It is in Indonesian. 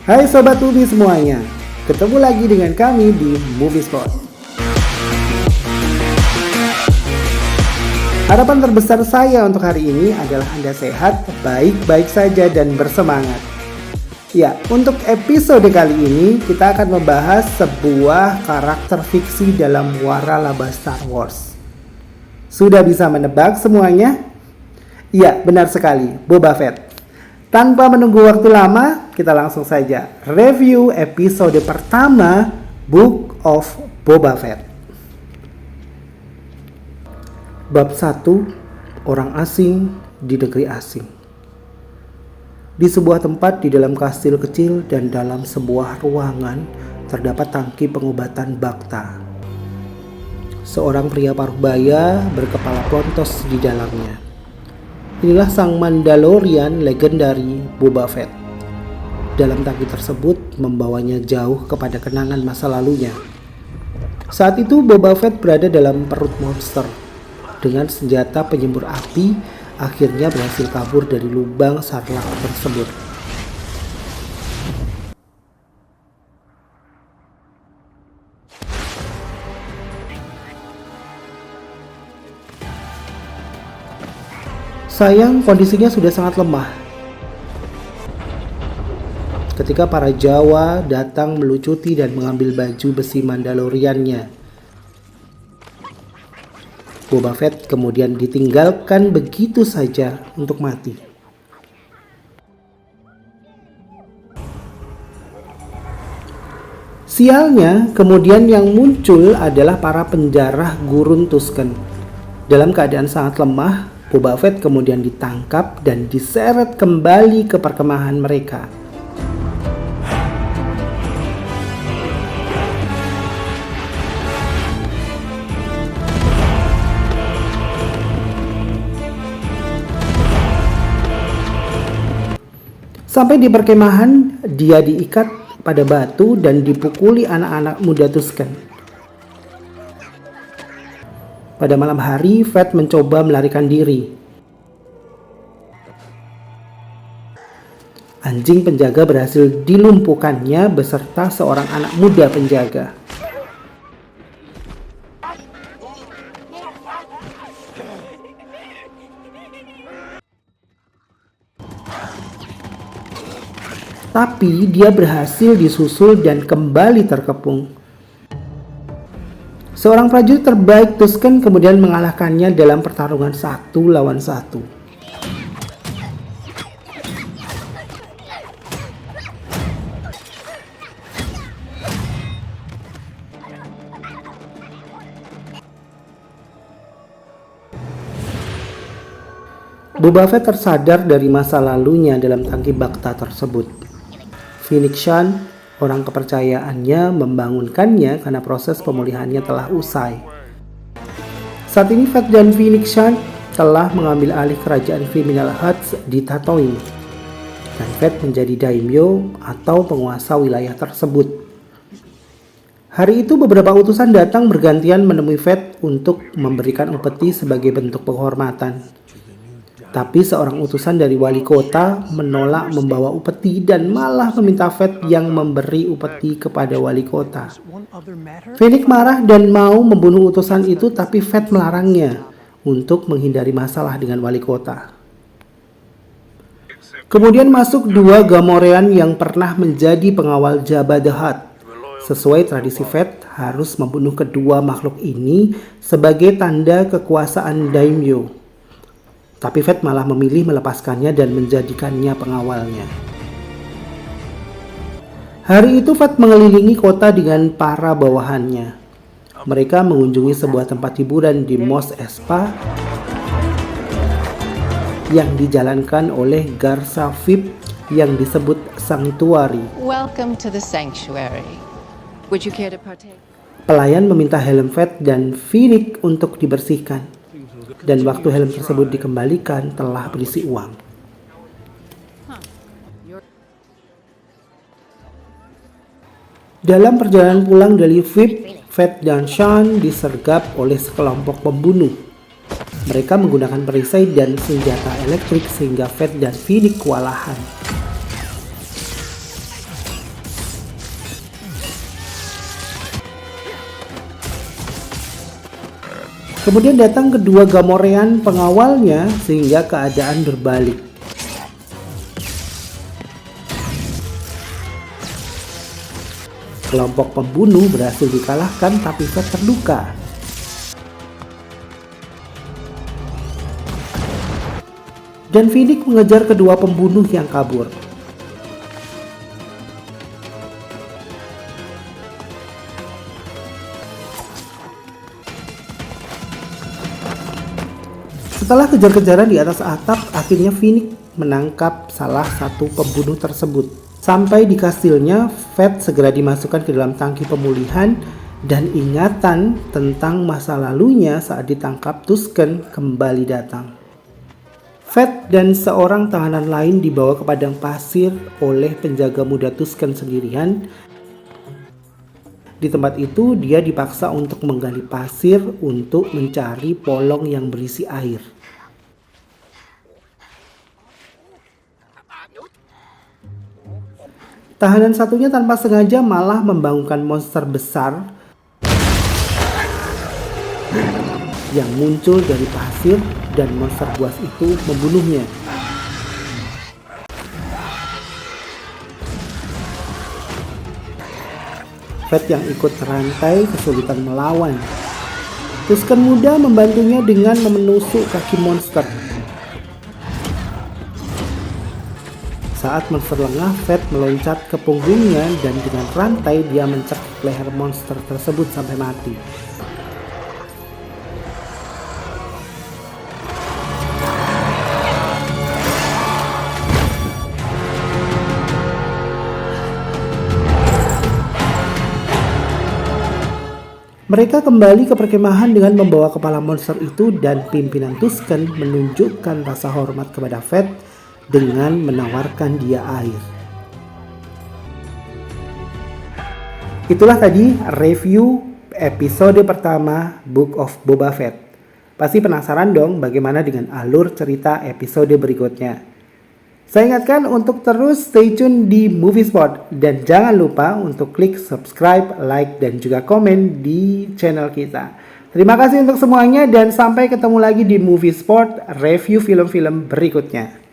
Hai Sobat Movie semuanya, ketemu lagi dengan kami di Movie Spot. Harapan terbesar saya untuk hari ini adalah Anda sehat, baik-baik saja dan bersemangat. Ya, untuk episode kali ini kita akan membahas sebuah karakter fiksi dalam waralaba Star Wars. Sudah bisa menebak semuanya? Iya, benar sekali, Boba Fett. Tanpa menunggu waktu lama, kita langsung saja review episode pertama Book of Boba Fett. Bab 1, Orang Asing di Negeri Asing. Di sebuah tempat di dalam kastil kecil dan dalam sebuah ruangan terdapat tangki pengobatan Bacta. Seorang pria paruh baya berkepala plontos di dalamnya. Inilah sang Mandalorian legendari Boba Fett. Dalam tangki tersebut membawanya jauh kepada kenangan masa lalunya. Saat itu Boba Fett berada dalam perut monster. Dengan senjata penyembur api, akhirnya berhasil kabur dari lubang sarlak tersebut. Sayang, kondisinya sudah sangat lemah. Ketika para Jawa datang melucuti dan mengambil baju besi Mandaloriannya, Boba Fett kemudian ditinggalkan begitu saja untuk mati. Sialnya, kemudian yang muncul adalah para penjarah gurun Tusken. Dalam keadaan sangat lemah, Boba Fett kemudian ditangkap dan diseret kembali ke perkemahan mereka. Sampai di perkemahan, dia diikat pada batu dan dipukuli anak-anak muda Tusken. Pada malam hari, Fett mencoba melarikan diri. Anjing penjaga berhasil dilumpuhkannya beserta seorang anak muda penjaga. Tapi dia berhasil disusul dan kembali terkepung. Seorang prajurit terbaik Tusken kemudian mengalahkannya dalam pertarungan 1 lawan 1. Boba Fett tersadar dari masa lalunya dalam tangki Bacta tersebut. Fennec Shand, orang kepercayaannya, membangunkannya karena proses pemulihannya telah usai. Saat ini Fett dan Fennec Shand telah mengambil alih kerajaan kriminal Hutt di Tatooine, dan Fett menjadi daimyo atau penguasa wilayah tersebut. Hari itu beberapa utusan datang bergantian menemui Fett untuk memberikan upeti sebagai bentuk penghormatan. Tapi seorang utusan dari wali kota menolak membawa upeti dan malah meminta Fett yang memberi upeti kepada wali kota. Fennec marah dan mau membunuh utusan itu, tapi Fett melarangnya untuk menghindari masalah dengan wali kota. Kemudian masuk 2 Gamorrean yang pernah menjadi pengawal Jabba the Hutt. Sesuai tradisi, Fett harus membunuh kedua makhluk ini sebagai tanda kekuasaan daimyo. Tapi Fett malah memilih melepaskannya dan menjadikannya pengawalnya. Hari itu Fett mengelilingi kota dengan para bawahannya. Mereka mengunjungi sebuah tempat hiburan di Mos Espa yang dijalankan oleh Garsa VIP yang disebut Sanctuary. Welcome to the sanctuary. Would you care to partake? Pelayan meminta helm Fett dan Fennec untuk dibersihkan. Dan waktu helm tersebut dikembalikan telah berisi uang. Dalam perjalanan pulang dari VIP, Fett dan Shand disergap oleh sekelompok pembunuh. Mereka menggunakan perisai dan senjata elektrik sehingga Fett dan Fennec kewalahan. Kemudian datang kedua Gamorean pengawalnya sehingga keadaan berbalik. Kelompok pembunuh berhasil dikalahkan tapi Fett terluka. Dan Phoenix mengejar kedua pembunuh yang kabur. Setelah kejar-kejaran di atas atap, akhirnya Phoenix menangkap salah satu pembunuh tersebut. Sampai di kastilnya, Fett segera dimasukkan ke dalam tangki pemulihan dan ingatan tentang masa lalunya saat ditangkap Tusken kembali datang. Fett dan seorang tahanan lain dibawa ke padang pasir oleh penjaga muda Tusken sendirian. Di tempat itu, dia dipaksa untuk menggali pasir untuk mencari polong yang berisi air. Tahanan satunya tanpa sengaja malah membangunkan monster besar yang muncul dari pasir dan monster buas itu membunuhnya. Fett yang ikut rantai kesulitan melawan. Tusken muda membantunya dengan menusuk kaki monster. Saat monster lengah, Fett meloncat ke punggungnya dan dengan rantai dia mencekik leher monster tersebut sampai mati. Mereka kembali ke perkemahan dengan membawa kepala monster itu dan pimpinan Tusken menunjukkan rasa hormat kepada Fett dengan menawarkan dia air. Itulah tadi review episode pertama Book of Boba Fett. Pasti penasaran dong bagaimana dengan alur cerita episode berikutnya. Saya ingatkan untuk terus stay tune di Movie Spot dan jangan lupa untuk klik subscribe, like, dan juga komen di channel kita. Terima kasih untuk semuanya dan sampai ketemu lagi di Movie Spot review film-film berikutnya.